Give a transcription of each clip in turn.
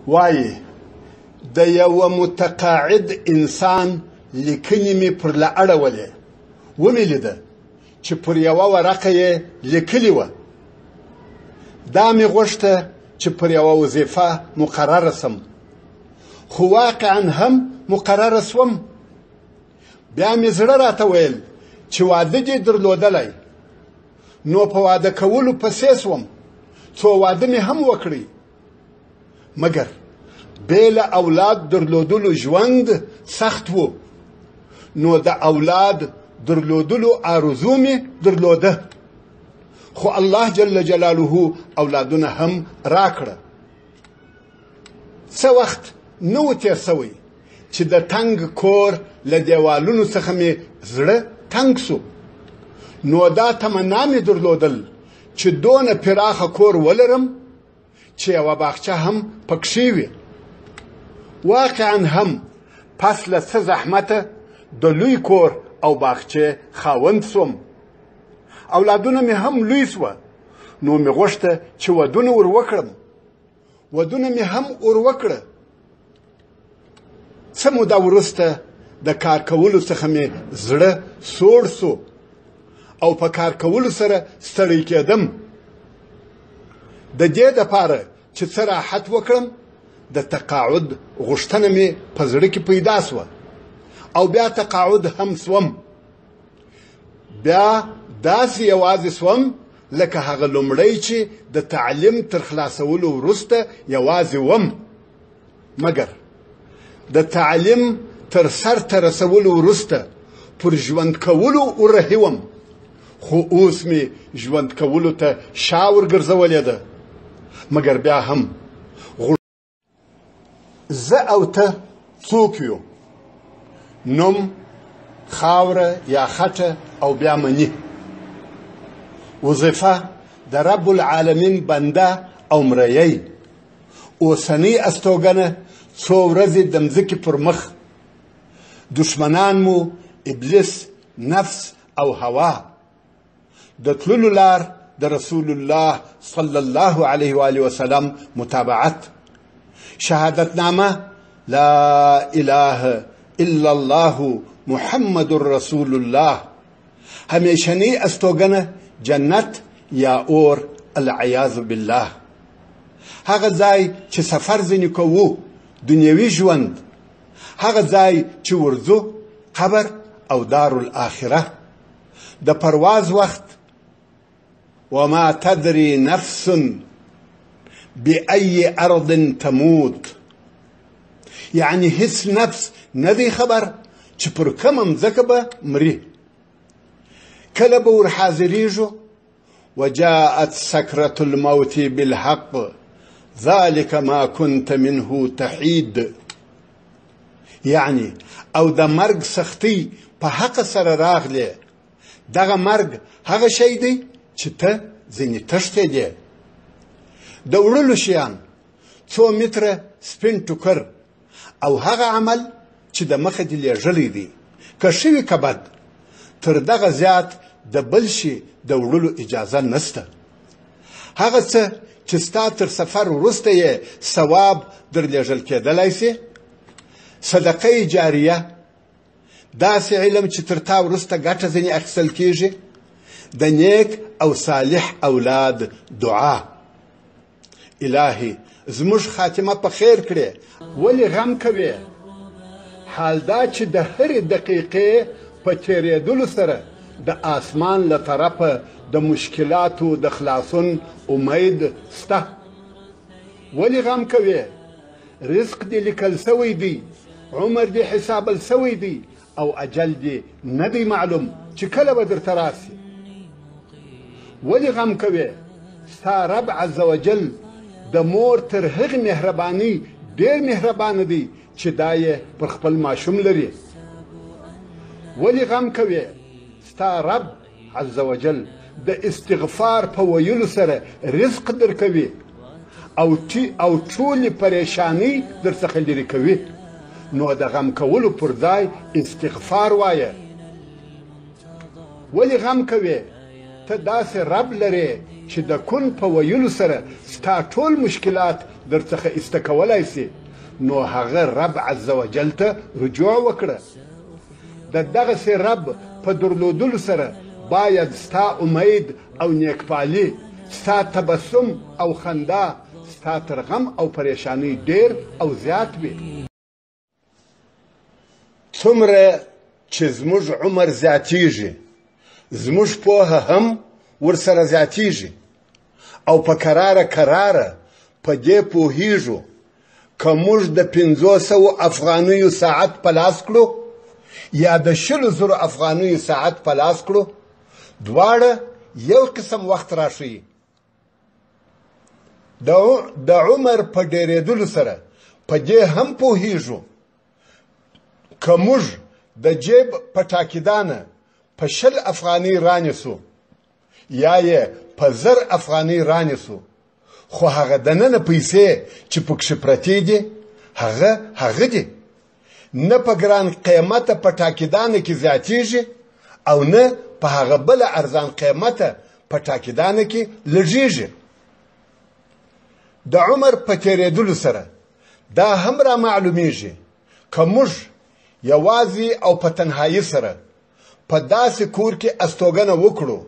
وایي د یو متقاعد انسان لیکنې مې پر له اړولې ومې لیده چې پر یوه ورقه یې لیکلې وه دا مې غوښته چې پر یوه وظیفه مقرره سم خو واقعا هم مقرره سوم بیا مې زړه راته ویل چې واده دې درلودلی نو په واده کولو پسې سوم څو واده مې هم وکړی مګر بې له اولاد درلودلو ژوند سخت و نو د اولاد درلودلو آرزو مې درلوده خو الله جل جلاله اولادونه هم راکړه څه وخت نه و تېر سوی چې د تنګ کور له دیوالونو څخه مې زړه تنګ سو نو دا تمنا مې درلودل چې دونه پراخه کور ولرم چې یوه باغچه هم پکښې وي واقعا هم پس له څه زحمته د لوی کور او باغچې خاوند سوم اولادونه مې هم لوی سوه نو مې غوښته چې ودونه ور وکړم ودونه مې هم ور وکړه څه موده وروسته د کار کولو څخه مې زړه سوړ سو او په کار کولو سره ستړی کېدم د دې دپاره چې څه راحت وکړم د تقاعد غوښتنه مې په زړه کې پیدا سوه او بیا تقاعد هم سوم بیا داسې یوازې سوم لکه هغه لومړی چې د تعلیم تر خلاصولو وروسته یوازې وم مګر د تعلیم تر سر ته رسولو وروسته پر ژوند کولو ورهي وم خو اوس مې ژوند کولو ته شا ورګرځولې ده مګر بیا هم زه او ته څوک یو نوم خاوره یا خټه او بیا منی وظیفه د رب العالمین بنده او مریی اوسنۍ استوګنه څو ورځې د مځکې پر مخ دشمنان مو ابلیس نفس او هوا د تللو لار د رسول الله صلی الله علیه و آله وسلم متابعت شهادتنامه لا اله الا الله محمد رسول الله همیشنی استوګنه جنت یا اور العیاذ بالله هغه ځای چې سفر ځینې کوو دنیوي ژوند هغه ځای چې ورځو قبر او دار الاخره د پرواز وخت وما تدري نفس بأي أرض تموت يعني هیڅ نفس ندی خبر چې پر کومه مځکه به مري کله به ور حاضرېږو وجاءت سكرة الموت بالحق ذلك ما كنت منه تحيد يعني او د مرګ سختي په حق سره راغلی دغه مرګ هغه شی دی چې ته ځینې تښتېدې د وړلو شیان څو متره سپین ټوکر او هغه عمل چې د مخه دې لېږلی دی که ښه وي که بد تر دغه زیات د بل شي د وړلو اجازه نسته هغه څه چې ستا تر سفر وروسته یې ثواب در لېږل کېدلی سي صدقه جاریه داسې علم چې تر تا وروسته ګټه ځینې اخیستل کېږي د نیک او صالح اولاد دعا الهي زموږ خاتمه په خیر کړې ولې غم کوې حال دا چې د هرې دقیقې په تېرېدلو سره د آسمان له طرفه د مشکلاتو د خلاصون امید سته ولې غم کوې رزق دې لیکل سوی دی عمر دې حسابل سوی دی او اجل دې نه دی معلوم چې کله به درته راسي ولې غم کوې ستا رب عز وجل د مور تر هغې مهرباني ډېر مهربانه دی چې دا یې پر خپل ماشوم لري ولې غم کوې ستا رب عز وجل د استغفار په ویلو سره رزق درکوي او ټولې پریشانۍ درڅخه لرې کوي نو د غم کولو پر ځای استغفار وایه ولې غم کوې ته داسې رب لرې چې د کن په ویلو سره ستا ټول مشکلات درڅخه ایسته کولی سي نو هغه رب عز وجل ته رجوع وکړه د دغسې رب په درلودلو سره باید ستا امید او نیکپالي ستا تبسم او خندا ستا تر غم او پریشانی ډیر او زیات وي څومره چې زموږ عمر زیاتیږي زموږ پوهه هم ورسره زیاتیږي او په کراره په دې پوهیږو که موږ د 500 افغانیو ساعت په لاس کړو یا د 100,000 افغانیو ساعت په لاس کړو دواړه یو قسم وخت راشي د عمر په ډیرېدلو سره په دې هم پوهیږو که موږ د جیب په ټاکیدانه په 100 افغانۍ رانیسو یا یې په 1000 افغانۍ رانیسو خو هغه دننه پیسې چې پکښې پرتې دي هغه دي نه په ګران قیمته په ټاکیدانه کې زیاتیږي او نه په هغه بله ارزان قیمته په ټاکیدانه کې لږیږي د عمر په تیرېدلو سره دا هم را معلومیږي که موږ یوازې او په تنهایی سره په داسې کور کې استوګنه وکړو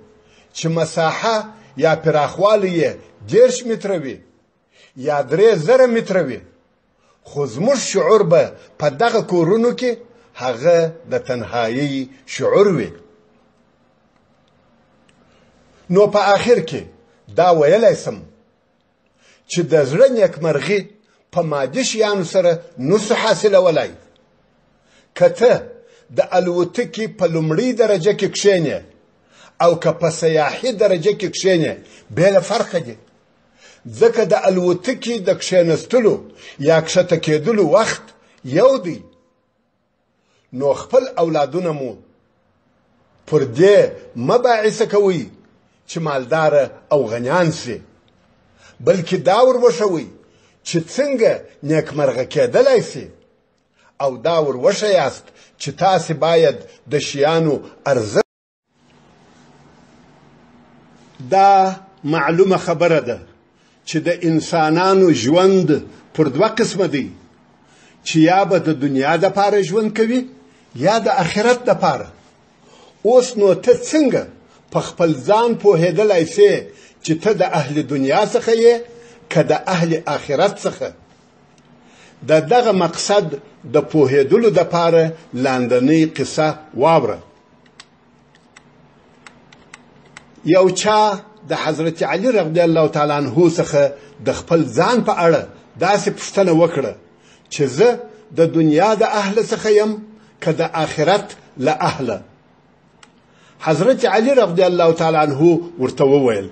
چې مساحه یا پراخوالی یې 10 متره وي یا 3000 متره وي خو زموږ شعور به په دغه کورونو کې هغه د تنهایی شعور وي نو په آخر کې دا ویلی سم چې د زړه نیکمرغي په مادي شیانو سره نسو حاصلولی که ته د الوتکې په لومړۍ درجه کې کښېنې او که په سیاحي درجه کې کښېنې بېله فرقه دي ځکه د الوتکې د کښېنستلو یا کښته کېدلو وخت یو دی نو خپل اولادونه مو پر دې مه باعثه کوئ چې مالداره او غنیان سي بلکې دا ور وښوئ چې څنګه نیکمرغه کېدلی سي او دا ور وښیاست چې تاسې باید د شیانو ارزښت دا معلومه خبره ده چې د انسانانو ژوند پر 2 قسمه دی چې یا به د دنیا دپاره ژوند کوي یا د آخرت دپاره اوس نو ته څنګه په خپل ځان پوهېدلی سې چې ته د اهل دنیا څخه یې که د اهل آخرت څخه د دغه مقصد د پوهېدلو دپاره لاندنۍ قصه واوره یو چا د حضرت علی رضی الله تعالی عنه څخه د خپل ځان په اړه داسې پوښتنه وکړه چې زه د دنیا د اهل څخه یم که د آخرت له اهله حضرت علی رضی الله تعالی عنه ورته وویل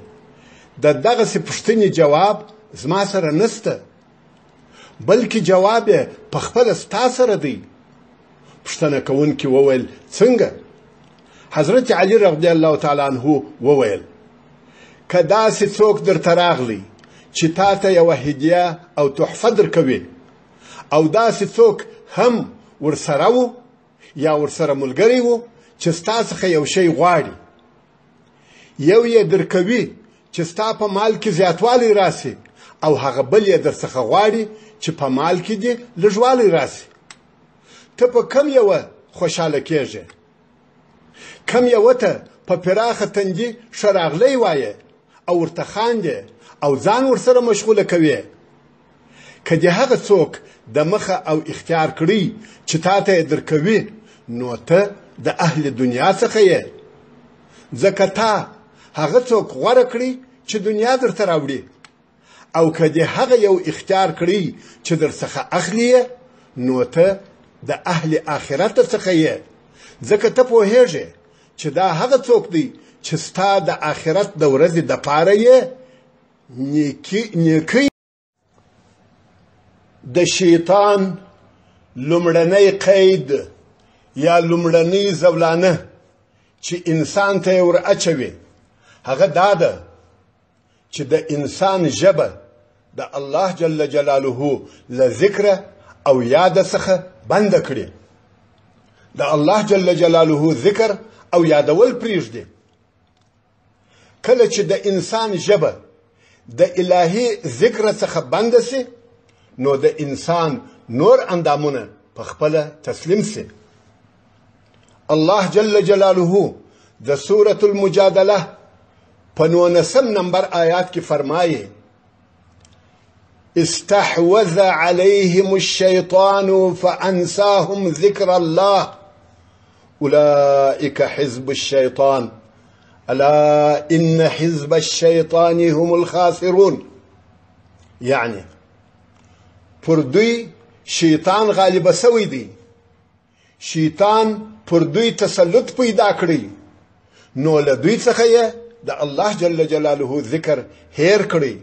د دغسې پوښتنې جواب زما سره نسته بلکې جواب یې په خپله ستا سره دی پوښتنه کوونکي وویل څنګه حضرت علی رضی الله تعالی عنه وویل که داسې څوک درته راغلی چې تا ته یوه هدیه او تحفه درکوي او داسې څوک هم ورسره و یا ورسره ملګری و چې ستا څخه یو شی غواړي یو یې درکوي چې ستا په مال کې زیاتوالی راسي او هغه بل یې درڅخه غواړي چې په مال کې دې لږوالی راسي ته په کم یوه خوشحاله کېږې کم یوه ته په پراخه تندي ښه راغلی وایې او ورته خاندې او ځان ورسره مشغوله کوې که دې هغه څوک د مخه او اختیار کړي چې تا ته یې درکوي نو ته د اهل دنیا څخه یې ځکه تا هغه څوک غوره کړي چې دنیا درته راوړي او که دې هغه یو اختیار کړي چې درڅخه اخلي نو ته د اهل آخرت څخه یې ځکه ته پوهېږې چې دا هغه څوک دی چې ستا د آخرت د ورځې دپاره یې نیکي د شیطان لومړنی قید یا لومړنی زولانه چې انسان ته یې ور اچوي هغه دا ده چې د انسان ژبه د الله جل جلاله له ذکره او یاد څخه بنده کړي د الله جل جلاله ذکر او یادول پریږدي کله چې د انسان ژبه د الهي ذکر څخه بند سي نو د انسان نور اندامونه په خپل تسلیم سي. الله جل جلاله د سورة المجادله په 19 نمبر آیات کې فرمایي استحوذ عليهم الشيطان فأنساهم ذكر الله أولئك حزب الشيطان ألا إن حزب الشيطان هم الخاسرون. يعني پر دوی شیطان غالب سوی دی، شیطان پر دوی تسلط پیدا کړی، نو له دوی څخه یې د الله جل جلاله ذکر هیر کړی.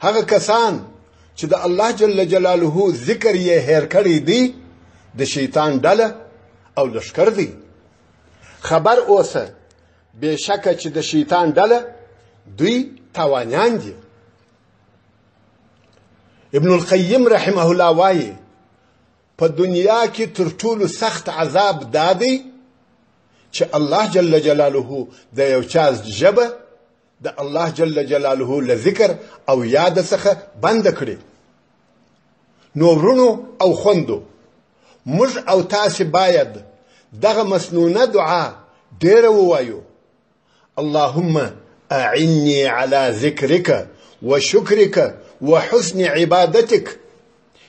هغه کسان چې د الله جل جلاله ذکر یې هیر کړی دی د شیطان ډله او لشکر دی. خبر اوسه بشکه چې د شیطان ډله دوی تاوانیان دي. ابن القیم رحمه الله وایي په دنیا کې تر ټولو سخت عذاب دادی چې الله جل جلاله د یو چا ژبه د الله جل جلاله له ذکر او یاد څخه بند کړي. نو ورونو او خوندو، موږ او تاسو باید دغه مسنونه دعا ډیره ووایو. اللهم اعني على ذكرك وشكرك وحسن عبادتك.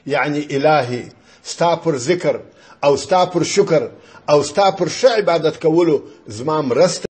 يعني الهي ستا پر ذکر او ستا پر شکر او ستا پر ښه عبادت کولو زما مرسته